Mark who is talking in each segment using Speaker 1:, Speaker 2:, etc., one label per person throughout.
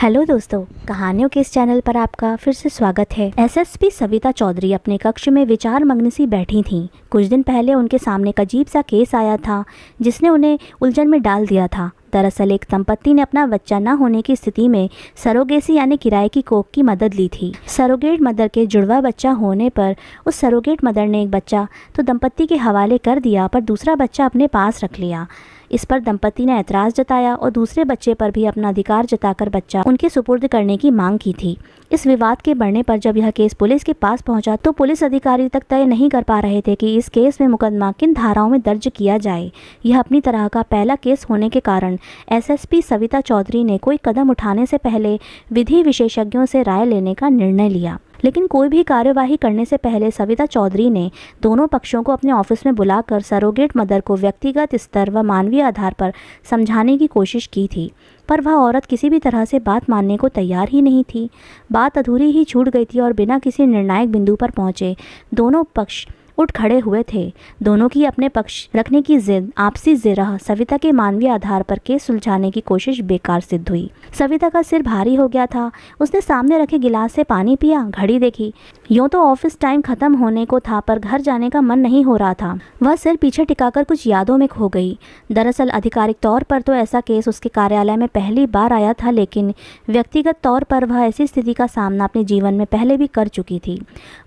Speaker 1: Hello दोस्तों, कहानियों के इस चैनल पर आपका फिर से स्वागत है। एसएसपी सविता चौधरी अपने कक्ष में विचार मग्न सी बैठी थीं। कुछ दिन पहले उनके सामने एक अजीब सा केस आया था जिसने उन्हें उलझन में डाल दिया था। दरअसल एक दंपत्ति ने अपना बच्चा न होने की स्थिति में सरोगेसी यानी किराए की कोख की मदद ली थी। सरोगेट मदर के जुड़वा बच्चा होने पर उस सरोगेट मदर ने एक बच्चा तो दंपत्ति के हवाले कर दिया, पर दूसरा बच्चा अपने पास रख लिया। इस पर दंपत्ति ने ऐतराज़ जताया और दूसरे बच्चे पर भी अपना अधिकार जताकर बच्चा उनके सुपुर्द करने की मांग की थी। इस विवाद के बढ़ने पर जब यह केस पुलिस के पास पहुंचा तो पुलिस अधिकारी तक तय नहीं कर पा रहे थे कि इस केस में मुकदमा किन धाराओं में दर्ज किया जाए। यह अपनी तरह का पहला केस होने के कारण एसएसपी सविता चौधरी ने कोई कदम उठाने से पहले विधि विशेषज्ञों से राय लेने का निर्णय लिया। लेकिन कोई भी कार्यवाही करने से पहले सविता चौधरी ने दोनों पक्षों को अपने ऑफिस में बुलाकर सरोगेट मदर को व्यक्तिगत स्तर व मानवीय आधार पर समझाने की कोशिश की थी, पर वह औरत किसी भी तरह से बात मानने को तैयार ही नहीं थी। बात अधूरी ही छूट गई थी और बिना किसी निर्णायक बिंदु पर पहुंचे दोनों पक्ष उठ खड़े हुए थे। दोनों की अपने पक्ष रखने की जिद, आपसी जिरह सविता के मानवीय आधार पर केस सुलझाने की कोशिश बेकार सिद्ध हुई। सविता का सिर भारी हो गया था। उसने सामने रखे गिलास से पानी पिया, घड़ी देखी। यूँ तो ऑफिस टाइम खत्म होने को था, पर घर जाने का मन नहीं हो रहा था। वह सिर पीछे टिकाकर कुछ यादों में खो गई। दरअसल आधिकारिक तौर पर तो ऐसा केस उसके कार्यालय में पहली बार आया था, लेकिन व्यक्तिगत तौर पर वह ऐसी स्थिति का सामना अपने जीवन में पहले भी कर चुकी थी।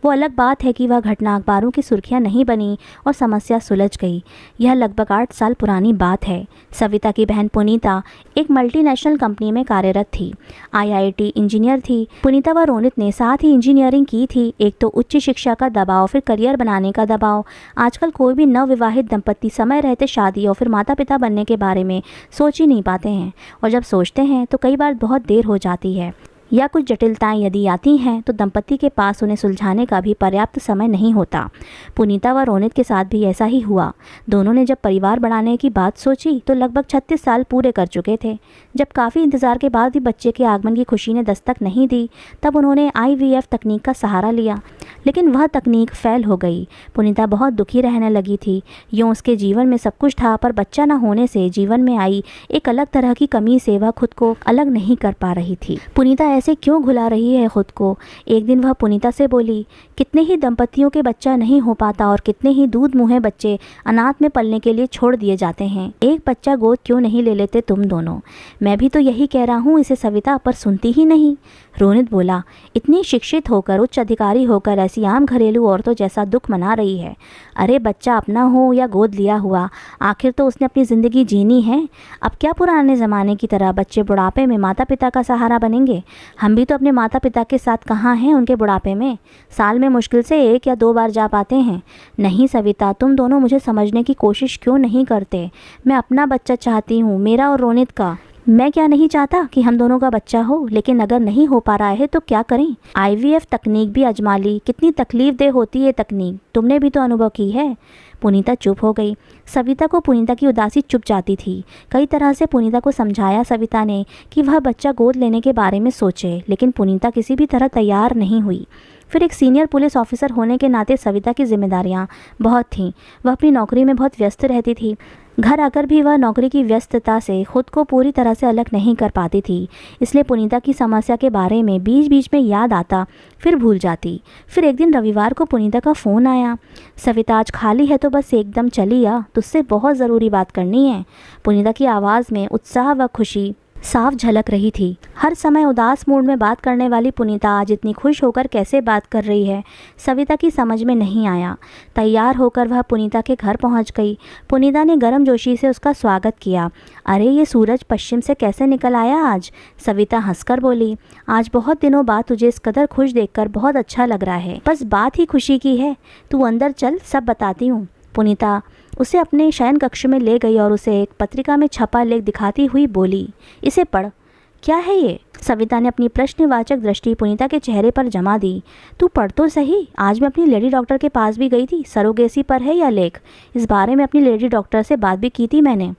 Speaker 1: वो अलग बात है कि वह घटना अखबारों की सुर्खियां नहीं बनी और समस्या सुलझ गई। यह लगभग 8 साल पुरानी बात है। सविता की बहन पुनीता एक मल्टीनेशनल कंपनी में कार्यरत थी। आईआईटी इंजीनियर थी। पुनीता व रोनित ने साथ ही इंजीनियरिंग की थी। एक तो उच्च शिक्षा का दबाव, फिर करियर बनाने का दबाव। आजकल कोई भी नवविवाहित दंपत्ति समय रहते शादी और फिर माता पिता बनने के बारे में सोच ही नहीं पाते हैं, और जब सोचते हैं तो कई बार बहुत देर हो जाती है, या कुछ जटिलताएं यदि आती हैं तो दंपत्ति के पास उन्हें सुलझाने का भी पर्याप्त समय नहीं होता। पुनीता व रोनित के साथ भी ऐसा ही हुआ। दोनों ने जब परिवार बढ़ाने की बात सोची तो लगभग 36 साल पूरे कर चुके थे। जब काफ़ी इंतज़ार के बाद भी बच्चे के आगमन की खुशी ने दस्तक नहीं दी, तब उन्होंने IVF तकनीक का सहारा लिया, लेकिन वह तकनीक फेल हो गई। पुनीता बहुत दुखी रहने लगी थी। यूँ उसके जीवन में सब कुछ था, पर बच्चा न होने से जीवन में आई एक अलग तरह की कमी से वह खुद को अलग नहीं कर पा रही थी। पुनीता ऐसे क्यों घुला रही है खुद को? एक दिन वह पुनीता से बोली, कितने ही दंपतियों के बच्चा नहीं हो पाता और कितने ही दूध मुँहे बच्चे अनाथ में पलने के लिए छोड़ दिए जाते हैं। एक बच्चा गोद क्यों नहीं ले लेते तुम दोनों? मैं भी तो यही कह रहा हूँ इसे सविता, पर सुनती ही नहीं। रोनित बोला, इतनी शिक्षित होकर, उच्च अधिकारी होकर ऐसी आम घरेलू औरतों जैसा दुख मना रही है। अरे बच्चा अपना हो या गोद लिया हुआ, आखिर तो उसने अपनी ज़िंदगी जीनी है। अब क्या पुराने ज़माने की तरह बच्चे बुढ़ापे में माता पिता का सहारा बनेंगे? हम भी तो अपने माता पिता के साथ कहाँ हैं उनके बुढ़ापे में? साल में मुश्किल से 1 या 2 बार जा पाते हैं। नहीं सविता, तुम दोनों मुझे समझने की कोशिश क्यों नहीं करते? मैं अपना बच्चा चाहती हूँ, मेरा और रोनित का। मैं क्या नहीं चाहता कि हम दोनों का बच्चा हो, लेकिन अगर नहीं हो पा रहा है तो क्या करें? IVF तकनीक भी आजमा ली, कितनी तकलीफ़देह होती है तकनीक, तुमने भी तो अनुभव की है। पुनीता चुप हो गई। सविता को पुनीता की उदासी चुप जाती थी। कई तरह से पुनीता को समझाया सविता ने कि वह बच्चा गोद लेने के बारे में सोचे, लेकिन पुनीता किसी भी तरह तैयार नहीं हुई। फिर एक सीनियर पुलिस ऑफिसर होने के नाते सविता की जिम्मेदारियां बहुत थीं। वह अपनी नौकरी में बहुत व्यस्त रहती थी। घर आकर भी वह नौकरी की व्यस्तता से खुद को पूरी तरह से अलग नहीं कर पाती थी। इसलिए पुनीता की समस्या के बारे में बीच बीच में याद आता, फिर भूल जाती। फिर एक दिन रविवार को पुनीता का फ़ोन आया, सविता आज खाली है तो बस एकदम चली आ, तुझसे बहुत ज़रूरी बात करनी है। पुनीता की आवाज़ में उत्साह व खुशी साफ झलक रही थी। हर समय उदास मूड में बात करने वाली पुनीता आज इतनी खुश होकर कैसे बात कर रही है, सविता की समझ में नहीं आया। तैयार होकर वह पुनीता के घर पहुंच गई। पुनीता ने गर्मजोशी से उसका स्वागत किया। अरे ये सूरज पश्चिम से कैसे निकल आया आज? सविता हंसकर बोली, आज बहुत दिनों बाद तुझे इस कदर खुश देखकर बहुत अच्छा लग रहा है। बस बात ही खुशी की है, तू अंदर चल, सब बताती हूँ। पुनीता उसे अपने शयन कक्ष में ले गई और उसे एक पत्रिका में छपा लेख दिखाती हुई बोली, इसे पढ़। क्या है ये? सविता ने अपनी प्रश्नवाचक दृष्टि पुनीता के चेहरे पर जमा दी। तू पढ़ तो सही। आज मैं अपनी लेडी डॉक्टर के पास भी गई थी। सरोगेसी पर है यह लेख। इस बारे में अपनी लेडी डॉक्टर से बात भी की थी मैंने।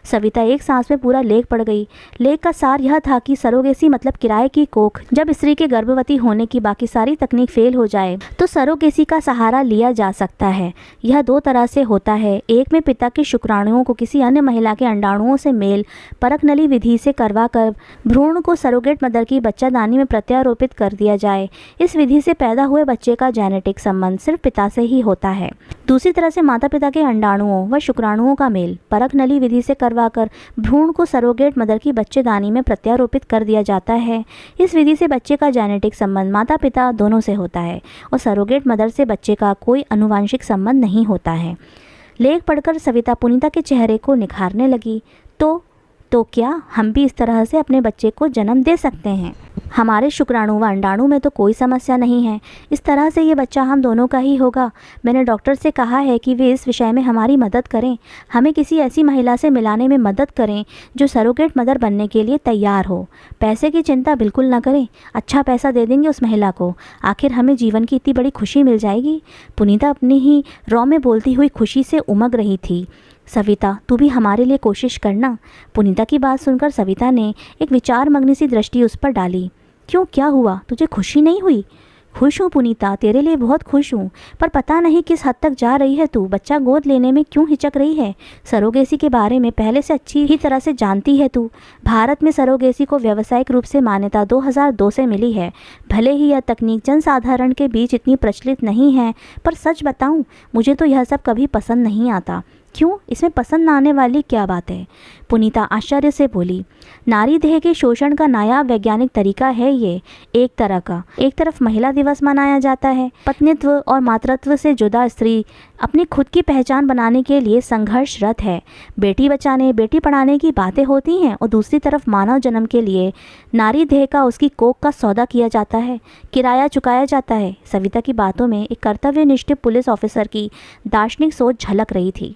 Speaker 1: सविता एक सांस में पूरा लेख पढ़ गई। लेख का सार यह था कि सरोगेसी मतलब किराए की कोख। जब स्त्री के गर्भवती होने की बाकी सारी तकनीक फेल हो जाए तो सरोगेसी का सहारा लिया जा सकता है। यह दो तरह से होता है। एक में पिता के शुक्राणुओं को किसी अन्य महिला के अंडाणुओं से मेल परख नली विधि से करवा कर भ्रूण को सरोगेट मदर की बच्चादानी में प्रत्यारोपित कर दिया जाए। इस विधि से पैदा हुए बच्चे का जेनेटिक संबंध सिर्फ पिता से ही होता है। दूसरी तरह से माता पिता के अंडाणुओं व शुक्राणुओं का मेल परख नली विधि से करवाकर भ्रूण को सरोगेट मदर की बच्चेदानी में प्रत्यारोपित कर दिया जाता है। इस विधि से बच्चे का जेनेटिक संबंध माता पिता दोनों से होता है और सरोगेट मदर से बच्चे का कोई आनुवांशिक संबंध नहीं होता है। लेख पढ़कर सविता पुनीता के चेहरे को निखारने लगी। तो क्या हम भी इस तरह से अपने बच्चे को जन्म दे सकते हैं? हमारे शुक्राणु व अंडाणु में तो कोई समस्या नहीं है। इस तरह से ये बच्चा हम दोनों का ही होगा। मैंने डॉक्टर से कहा है कि वे इस विषय में हमारी मदद करें, हमें किसी ऐसी महिला से मिलाने में मदद करें जो सरोगेट मदर बनने के लिए तैयार हो। पैसे की चिंता बिल्कुल न करें, अच्छा पैसा दे देंगे उस महिला को। आखिर हमें जीवन की इतनी बड़ी खुशी मिल जाएगी। पुनीता अपनी ही रौ में बोलती हुई खुशी से उमग रही थी। सविता, तू भी हमारे लिए कोशिश करना। पुनीता की बात सुनकर सविता ने एक विचार मग्न सी दृष्टि उस पर डाली। क्यों, क्या हुआ? तुझे खुशी नहीं हुई? खुश हूँ पुनीता, तेरे लिए बहुत खुश हूँ, पर पता नहीं किस हद तक जा रही है तू। बच्चा गोद लेने में क्यों हिचक रही है? सरोगेसी के बारे में पहले से अच्छी ही तरह से जानती है तू। भारत में सरोगेसी को व्यावसायिक रूप से मान्यता 2002 से मिली है। भले ही यह तकनीक जनसाधारण के बीच इतनी प्रचलित नहीं है, पर सच बताऊँ, मुझे तो यह सब कभी पसंद नहीं आता। क्यों, इसमें पसंद ना आने वाली क्या बात है? पुनीता आश्चर्य से बोली। नारी देह के शोषण का नायाब वैज्ञानिक तरीका है ये, एक तरह का। एक तरफ महिला दिवस मनाया जाता है, पत्नीत्व और मातृत्व से जुदा स्त्री अपनी खुद की पहचान बनाने के लिए संघर्षरत है। बेटी बचाने, बेटी पढ़ाने की बातें होती हैं और दूसरी तरफ मानव जन्म के लिए नारी देह का, उसकी कोख का सौदा किया जाता है, किराया चुकाया जाता है। सविता की बातों में एक कर्तव्यनिष्ठ पुलिस ऑफिसर की दार्शनिक सोच झलक रही थी।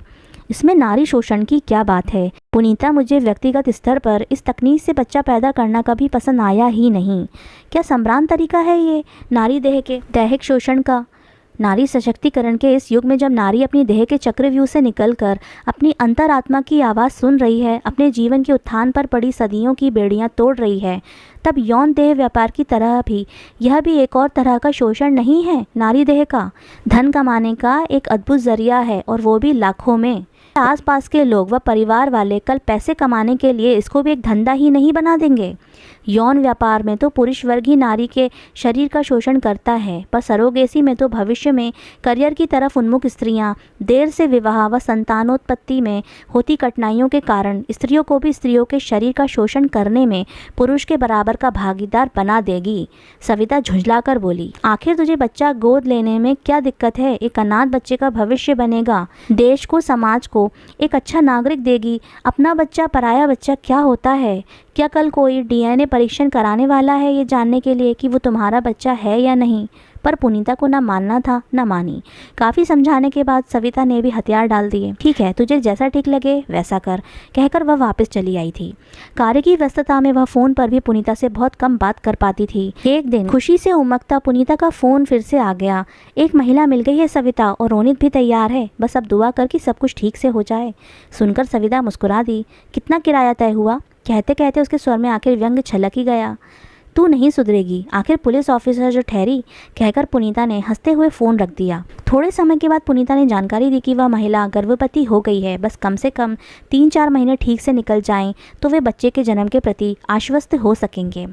Speaker 1: इसमें नारी शोषण की क्या बात है? पुनीता, मुझे व्यक्तिगत स्तर पर इस तकनीक से बच्चा पैदा करना कभी पसंद आया ही नहीं। क्या सम्रांत तरीका है ये नारी देह के दैहिक शोषण का? नारी सशक्तिकरण के इस युग में जब नारी अपनी देह के चक्रव्यूह से निकलकर अपनी अंतरात्मा की आवाज़ सुन रही है, अपने जीवन के उत्थान पर पड़ी सदियों की बेड़ियां तोड़ रही है, तब यौन देह व्यापार की तरह भी यह भी एक और तरह का शोषण नहीं है नारी देह का? धन कमाने का एक अद्भुत जरिया है, और वो भी लाखों में। आसपास के लोग व परिवार वाले कल पैसे कमाने के लिए इसको भी एक धंधा ही नहीं बना देंगे? यौन व्यापार में तो पुरुष वर्ग ही नारी के शरीर का शोषण करता है, पर सरोगेसी में तो भविष्य में करियर की तरफ उन्मुख स्त्रियां देर से विवाह व संतानोत्पत्ति में होती कठिनाइयों के कारण स्त्रियों को भी स्त्रियों के शरीर का शोषण करने में पुरुष के बराबर का भागीदार बना देगी। सविता झुंझलाकर बोली। आखिर तुझे बच्चा गोद लेने में क्या दिक्कत है? एक अनाथ बच्चे का भविष्य बनेगा, देश को, समाज को एक अच्छा नागरिक देगी। अपना बच्चा, पराया बच्चा क्या होता है? क्या कल कोई डीएनए परीक्षण कराने वाला है ये जानने के लिए कि वो तुम्हारा बच्चा है या नहीं? पर पुनीता को ना मानना था न मानी। काफ़ी समझाने के बाद सविता ने भी हथियार डाल दिए। ठीक है, तुझे जैसा ठीक लगे वैसा कर, कहकर वह वापस चली आई थी। कार्य की व्यस्तता में वह फ़ोन पर भी पुनीता से बहुत कम बात कर पाती थी। एक दिन खुशी से उमगता पुनीता का फ़ोन फिर से आ गया। एक महिला मिल गई है सविता, और रोनित भी तैयार है। बस अब दुआ कर कि सब कुछ ठीक से हो जाए। सुनकर सविता मुस्कुरा दी। कितना किराया तय हुआ? कहते कहते उसके स्वर में आखिर व्यंग छलक ही गया। तू नहीं सुधरेगी, आखिर पुलिस ऑफिसर जो ठहरी, कहकर पुनीता ने हंसते हुए फ़ोन रख दिया। थोड़े समय के बाद पुनीता ने जानकारी दी कि वह महिला गर्भवती हो गई है। बस कम से कम 3-4 महीने ठीक से निकल जाएं तो वे बच्चे के जन्म के प्रति आश्वस्त हो सकेंगे।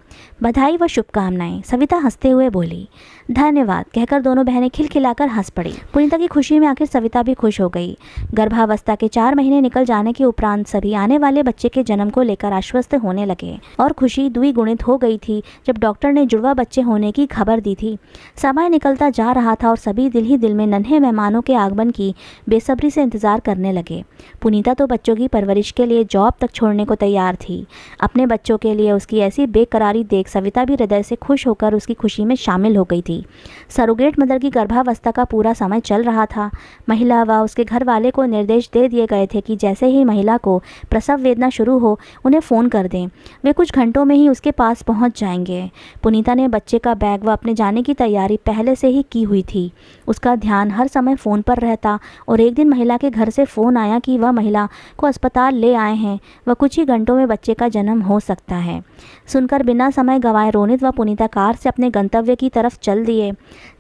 Speaker 1: बधाई व शुभकामनाएं, सविता हंसते हुए बोली। धन्यवाद, कहकर दोनों बहनें खिलखिलाकर हंस पड़ी। पुनीता की खुशी में आखिर सविता भी खुश हो गई। गर्भावस्था के 4 महीने निकल जाने के उपरांत सभी आने वाले बच्चे के जन्म को लेकर आश्वस्त होने लगे, और खुशी द्विगुणित हो गई थी जब डॉक्टर ने जुड़वा बच्चे होने की खबर दी थी। समय निकलता जा रहा था और सभी दिल ही दिल में नन्हे मेहमानों के आगमन की बेसब्री से इंतजार करने लगे। पुनीता तो बच्चों की परवरिश के लिए जॉब तक छोड़ने को तैयार थी। अपने बच्चों के लिए उसकी ऐसी बेकरारी देख सविता भी हृदय से खुश होकर उसकी खुशी में शामिल हो गई थी। सरोगेट मदर की गर्भावस्था का पूरा समय चल रहा था। महिला व उसके घर वाले को निर्देश दे दिए गए थे कि जैसे ही महिला को प्रसव वेदना शुरू हो उन्हें फ़ोन कर दें। वे कुछ घंटों में ही उसके पास पहुंच जाएंगे। जाएंगे। पुनीता ने बच्चे का बैग व अपने जाने की तैयारी पहले से ही की हुई थी। उसका ध्यान हर समय फ़ोन पर रहता और एक दिन महिला के घर से फ़ोन आया कि वह महिला को अस्पताल ले आए हैं व कुछ ही घंटों में बच्चे का जन्म हो सकता है। सुनकर बिना समय गंवाए रोनित व पुनीता कार से अपने गंतव्य की तरफ चल दिए।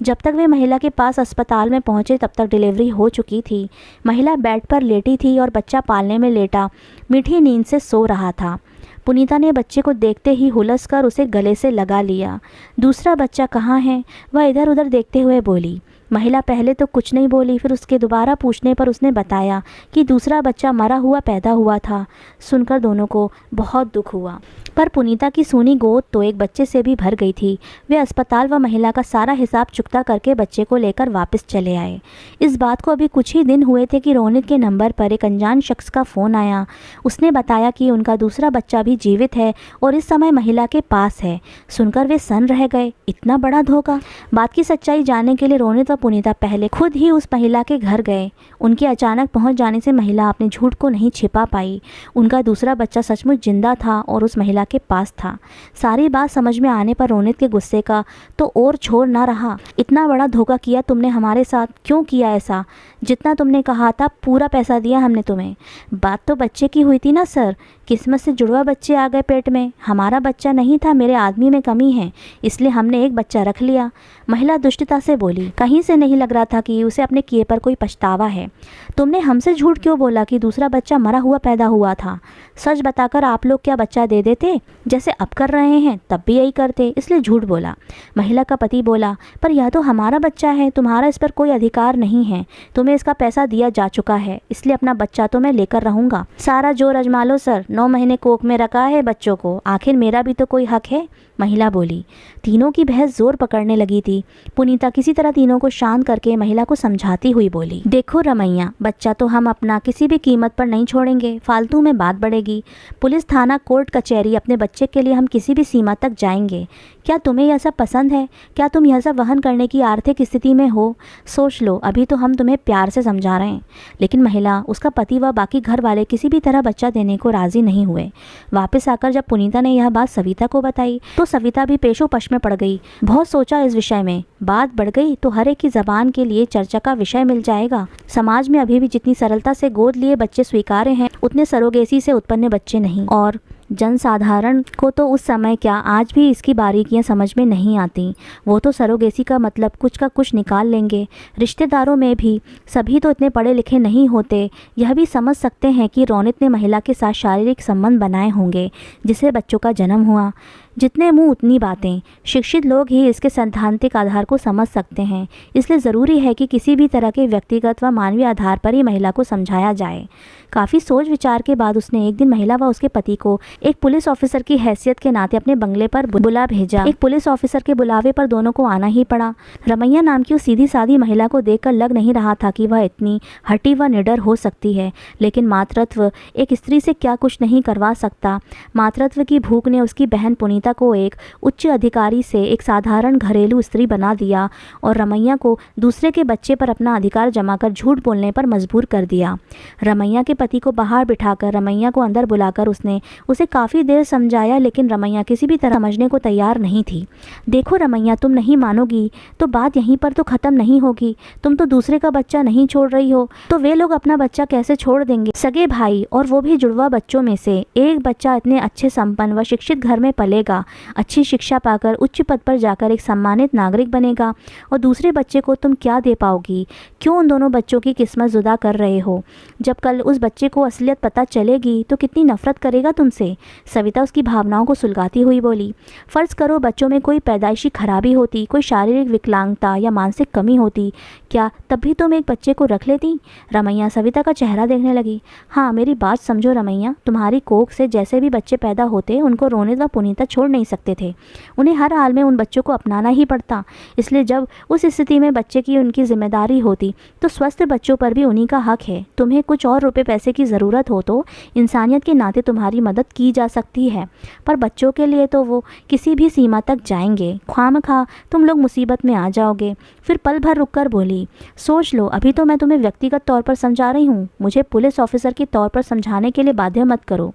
Speaker 1: जब तक वे महिला के पास अस्पताल में पहुंचे तब तक डिलीवरी हो चुकी थी। महिला बेड पर लेटी थी और बच्चा पालने में लेटा मीठी नींद से सो रहा था। पुनीता ने बच्चे को देखते ही हुलस कर उसे गले से लगा लिया। दूसरा बच्चा कहाँ है? वह इधर उधर देखते हुए बोली। महिला पहले तो कुछ नहीं बोली, फिर उसके दोबारा पूछने पर उसने बताया कि दूसरा बच्चा मरा हुआ पैदा हुआ था। सुनकर दोनों को बहुत दुख हुआ, पर पुनीता की सूनी गोद तो एक बच्चे से भी भर गई थी। वे अस्पताल व महिला का सारा हिसाब चुकता करके बच्चे को लेकर वापस चले आए। इस बात को अभी कुछ ही दिन हुए थे कि रोनित के नंबर पर एक अनजान शख्स का फ़ोन आया। उसने बताया कि उनका दूसरा बच्चा भी जीवित है और इस समय महिला के पास है। सुनकर वे सन्न रह गए। इतना बड़ा धोखा! बात की सच्चाई जानने के लिए रोनित व पुनीता पहले खुद ही उस महिला के घर गए। उनके अचानक पहुंच जाने से महिला अपने झूठ को नहीं छिपा पाई। उनका दूसरा बच्चा सचमुच जिंदा था और उस महिला के पास था। सारी बात समझ में आने पर रोनित के गुस्से का तो और छोड़ ना रहा। इतना बड़ा धोखा किया तुमने हमारे साथ, क्यों किया ऐसा? जितना तुमने कहा था पूरा पैसा दिया हमने तुम्हें। बात तो बच्चे की हुई थी ना सर, किस्मत से जुड़वा बच्चे आ गए पेट में। हमारा बच्चा नहीं था, मेरे आदमी में कमी है, इसलिए हमने एक बच्चा रख लिया। महिला दुष्टता से बोली। कहीं से नहीं लग रहा था कि उसे अपने किए पर कोई पछतावा है। तुमने हमसे झूठ क्यों बोला कि दूसरा बच्चा मरा हुआ पैदा हुआ था? सच बताकर आप लोग क्या बच्चा दे देते? जैसे अब कर रहे हैं तब भी यही करते, इसलिए झूठ बोला। महिला का पति बोला, पर यह तो हमारा बच्चा है, तुम्हारा इस पर कोई अधिकार नहीं है। तुम्हें इसका पैसा दिया जा चुका है, इसलिए अपना बच्चा तो मैं लेकर रहूंगा। सारा जोर आजमा लो सर, 9 महीने कोख में रखा है बच्चों को, आखिर मेरा भी तो कोई हक है। महिला बोली। तीनों की बहस जोर पकड़ने लगी थी। पुनीता किसी तरह तीनों को शांत करके महिला को समझाती हुई बोली, देखो रमैया, बच्चा तो हम अपना किसी भी कीमत पर नहीं छोड़ेंगे, फालतू में बात बढ़ेगी। पुलिस थाना कोर्ट कचहरी अपने बच्चे के लिए हम किसी भी सीमा तक जाएंगे। क्या तुम्हें यह सब पसंद है? क्या तुम यह सब वहन करने की आर्थिक स्थिति में हो? सोच लो, अभी तो हम तुम्हें प्यार से समझा रहे हैं। लेकिन महिला, उसका पति व बाकी घर वाले किसी भी तरह बच्चा देने को राजी नहीं हुए। वापस आकर जब पुनीता ने यह बात सविता को बताई तो सविता भी पेशोपश में पड़ गई। बहुत सोचा इस विषय में, बात बढ़ गई तो हर एक की जबान के लिए चर्चा का विषय मिल जाएगा। समाज में अभी भी जितनी सरलता से गोद लिए बच्चे स्वीकार्य हैं, उतने सरोगेसी से उत्पन्न बच्चे नहीं। और जनसाधारण को तो उस समय क्या आज भी इसकी बारीकियां समझ में नहीं आती। वो तो सरोगेसी का मतलब कुछ का कुछ निकाल लेंगे। रिश्तेदारों में भी सभी तो इतने पढ़े लिखे नहीं होते। यह भी समझ सकते हैं कि रोनित ने महिला के साथ शारीरिक संबंध बनाए होंगे जिससे बच्चों का जन्म हुआ। जितने मुंह उतनी बातें। शिक्षित लोग ही इसके सैद्धांतिक आधार को समझ सकते हैं। इसलिए ज़रूरी है कि किसी भी तरह के व्यक्तिगत व मानवीय आधार पर ही महिला को समझाया जाए। काफ़ी सोच विचार के बाद उसने एक दिन महिला व उसके पति को एक पुलिस ऑफिसर की हैसियत के नाते अपने बंगले पर बुला भेजा। एक पुलिस ऑफिसर के बुलावे पर दोनों को आना ही पड़ा। रमैया नाम की उस सीधी सादी महिला को देखकर लग नहीं रहा था कि वह इतनी हठी व निडर हो सकती है। लेकिन मातृत्व एक स्त्री से क्या कुछ नहीं करवा सकता। मातृत्व की भूख ने उसकी बहन पुनीता को एक उच्च अधिकारी से एक साधारण घरेलू स्त्री बना दिया और रमैया को दूसरे के बच्चे पर अपना अधिकार जमाकर झूठ बोलने पर मजबूर कर दिया। रमैया के पति को बाहर बिठाकर रमैया को अंदर बुलाकर उसने उसे काफ़ी देर समझाया, लेकिन रमैया किसी भी तरह समझने को तैयार नहीं थी। देखो रमैया, तुम नहीं मानोगी तो बात यहीं पर तो ख़त्म नहीं होगी। तुम तो दूसरे का बच्चा नहीं छोड़ रही हो, तो वे लोग अपना बच्चा कैसे छोड़ देंगे? सगे भाई, और वो भी जुड़वा बच्चों में से एक बच्चा इतने अच्छे संपन्न व शिक्षित घर में पलेगा, अच्छी शिक्षा पाकर उच्च पद पर जाकर एक सम्मानित नागरिक बनेगा, और दूसरे बच्चे को तुम क्या दे पाओगी? क्यों उन दोनों बच्चों की किस्मत जुदा कर रहे हो? जब कल उस बच्चे को असलियत पता चलेगी तो कितनी नफरत करेगा तुमसे। सविता उसकी भावनाओं को सुलगाती हुई बोली, फर्ज करो बच्चों में कोई पैदाइशी खराबी होती, कोई शारीरिक विकलांगता या मानसिक कमी होती, क्या तब भी तुम एक बच्चे को रख लेती? रमैया सविता का चेहरा देखने लगी। हाँ, मेरी बात समझो रमैया, तुम्हारी कोख से जैसे भी बच्चे पैदा होते उनको रोनित व पुनीता छोड़ नहीं सकते थे। उन्हें हर हाल में उन बच्चों को अपनाना ही पड़ता। इसलिए जब उस स्थिति में बच्चे की उनकी जिम्मेदारी होती तो स्वस्थ बच्चों पर भी उन्हीं का हक है। तुम्हें कुछ और रुपए पैसे की ज़रूरत हो तो इंसानियत के नाते तुम्हारी मदद की जा सकती है, पर बच्चों के लिए तो वो किसी भी सीमा तक जाएंगे। ख्वामखा तुम लोग मुसीबत में आ जाओगे। फिर पल भर रुककर बोली, सोच लो, अभी तो मैं तुम्हें व्यक्तिगत तौर पर समझा रही हूँ, मुझे पुलिस ऑफिसर के तौर पर समझाने के लिए बाध्य मत करो।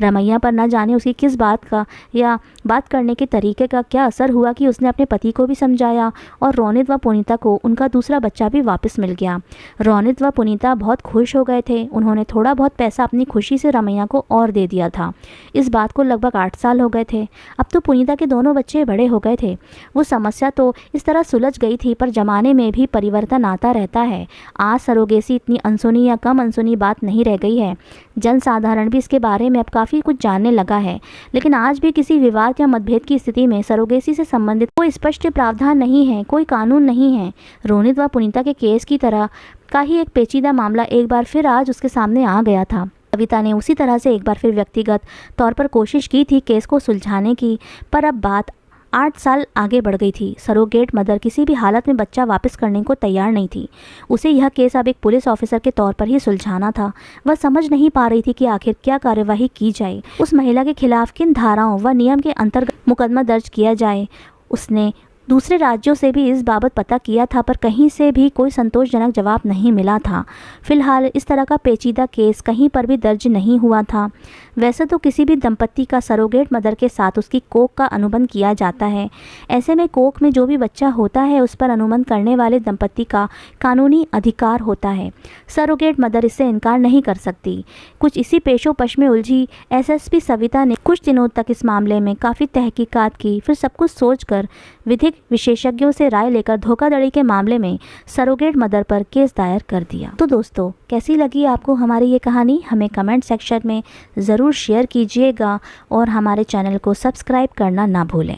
Speaker 1: रमैया पर न जाने उसकी किस बात का या बात करने के तरीके का क्या असर हुआ कि उसने अपने पति को भी समझाया और रोनित व पुनीता को उनका दूसरा बच्चा भी वापस मिल गया। रोनित व पुनीता बहुत खुश हो गए थे। उन्होंने थोड़ा बहुत पैसा अपनी खुशी से रमैया को और दे दिया था। इस बात को लगभग 8 साल हो गए थे। अब तो पुनीता के दोनों बच्चे बड़े हो गए थे। वो समस्या तो इस तरह सुलझ गई थी, पर जमाने में भी परिवर्तन आता रहता है। आज सरोगेसी इतनी अनसुनी या कम अनसुनी बात नहीं रह गई है। जनसाधारण भी इसके बारे में अब काफ़ी कुछ जानने लगा है। लेकिन आज भी किसी विवाद या मतभेद की स्थिति में सरोगेसी से संबंधित कोई स्पष्ट प्रावधान नहीं है, कोई कानून नहीं है। रोनित व पुनीता के केस की तरह का ही एक पेचीदा मामला एक बार फिर आज उसके सामने आ गया था। सविता ने उसी तरह से एक बार फिर व्यक्तिगत तौर पर कोशिश की थी केस को सुलझाने की, पर अब बात 8 साल आगे बढ़ गई थी। सरोगेट मदर किसी भी हालत में बच्चा वापस करने को तैयार नहीं थी। उसे यह केस अब एक पुलिस ऑफिसर के तौर पर ही सुलझाना था। वह समझ नहीं पा रही थी कि आखिर क्या कार्यवाही की जाए, उस महिला के खिलाफ किन धाराओं व नियम के अंतर्गत मुकदमा दर्ज किया जाए। उसने दूसरे राज्यों से भी इस बाबत पता किया था, पर कहीं से भी कोई संतोषजनक जवाब नहीं मिला था। फिलहाल इस तरह का पेचीदा केस कहीं पर भी दर्ज नहीं हुआ था। वैसे तो किसी भी दंपत्ति का सरोगेट मदर के साथ उसकी कोख का अनुबंध किया जाता है। ऐसे में कोख में जो भी बच्चा होता है उस पर अनुबंध करने वाले दंपत्ति का कानूनी अधिकार होता है। सरोगेट मदर इससे इनकार नहीं कर सकती। कुछ इसी पेशोपश में उलझी एसएसपी सविता ने कुछ दिनों तक इस मामले में काफ़ी तहकीकात की। फिर सब कुछ सोचकर विधिक विशेषज्ञों से राय लेकर धोखाधड़ी के मामले में सरोगेट मदर पर केस दायर कर दिया। तो दोस्तों, कैसी लगी आपको हमारी ये कहानी? हमें कमेंट सेक्शन में ज़रूर शेयर कीजिएगा और हमारे चैनल को सब्सक्राइब करना ना भूलें।